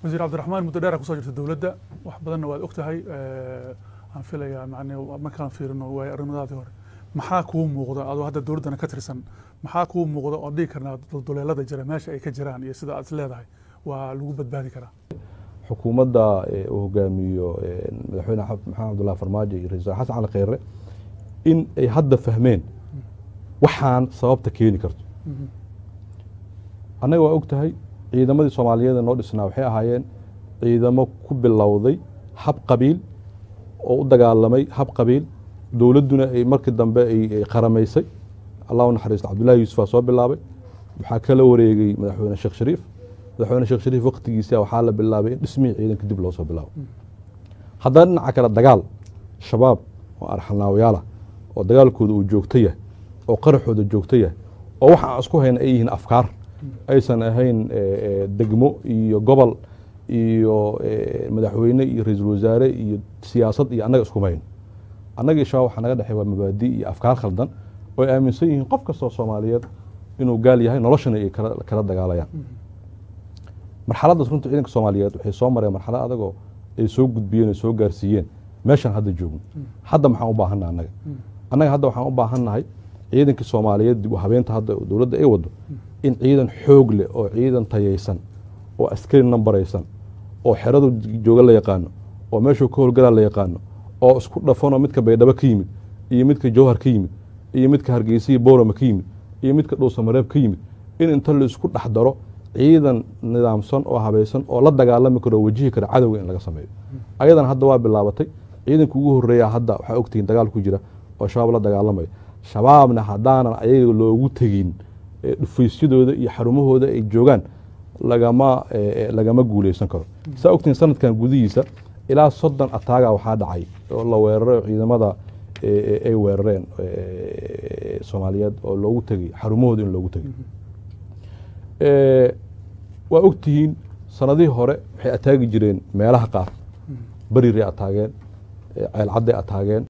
وزير عبد الرحمن متدارك وصاجر الدولة وحبضنا وأختها عن فيلا معني ما كان في إنه رمضان ظهر محاكم وغدا هذا الدور ده كترسن محاكم وغدا أودي كنا الدولة لا تجرى ماشي أي كجران يسد أصله ده والوجود بهذه كرا حكومة دا وجاميو مدحونا محمد عبد الله فرماجي رئيس حسن على خيره إن هذا فهمين وحان صواب تكيني كرت أنا وأختها إذا ما دي الصومالية نود السنة وحياة هايين إذا ما كب اللوضي حب قبيل أو دجالمي حب قبيل دولتنا مركز دنبا قرميسي الله ونحرس عبد الله يوسف صوب الله بحكى له وريجي مدحونا الشيخ شريف مدحونا الشيخ شريف وقت يساوي وحاله بالله بين اسمي عيدن كدب لو صوب الله حضرنا عكر الدجال شباب وأرحلنا وياله ودجال كود وجوكتيه وقرح وجوكتيه ووحى أسكوهن أيهن أفكار aysan ahayn degmo iyo gobol iyo madaxweyne iyo ra'iisul wasaare iyo siyaasad iyo anaga isku mayn anaga isha waxa naga dhaxay waa mabaadi iyo afkaar khaldan oo aaminsan yihiin qof kasta oo Soomaaliyeed inuu gaal yahay noloshana ay kala dagaalayaan marxaladda runtii ciidanka Soomaaliyeed waxay soo mareen marxalad adag oo ay soo gudbiyeen oo soo gaarsiiyeen meeshan hadda joogno hadda maxaan u baahanahay anaga hadda waxaan u baahanahay ciidanka Soomaaliyeed dib u habeynta hadda dawladda ay wado in ciidan xoog leh oo ciidan tayaysan oo askari nambaraysan oo xeradu jooga la yaqaan oo meesha ku howlgala la yaqaan oo isku dhafano midka Baydhabo ka yimid iyo midka Jowhar ka yimid iyo midka Hargeysa iyo Boorama ka yimid iyo midka Dhuusamareeb ka yimid in inta la isku dhaxdaro ciidan nidaamsan oo habaysan oo la dagaalami karo wajihi kara cadawga in laga sameeyo ayadan hadda waa bilaabatay ciidanka ugu horeeya hadda waxa ogtiin dagaal ku jira oo shabaab la dagaalamay shabaabna hadaanan ayaga loogu tagin dhufaysidooda iyo xarumahooda ay joogan lagama guuleysan karo saa ogtiin sanadkan gudihiisa ilaa 30 ataaga waxa dhacay oo la weeraray ciidamada ay weerareen Soomaaliyeed oo loogu tagay xarumahooda in loogu tagay waa ogtiin sanadii hore waxay ataagi jireen meelaha qaar bariiri ataageen ceel cadde ataageen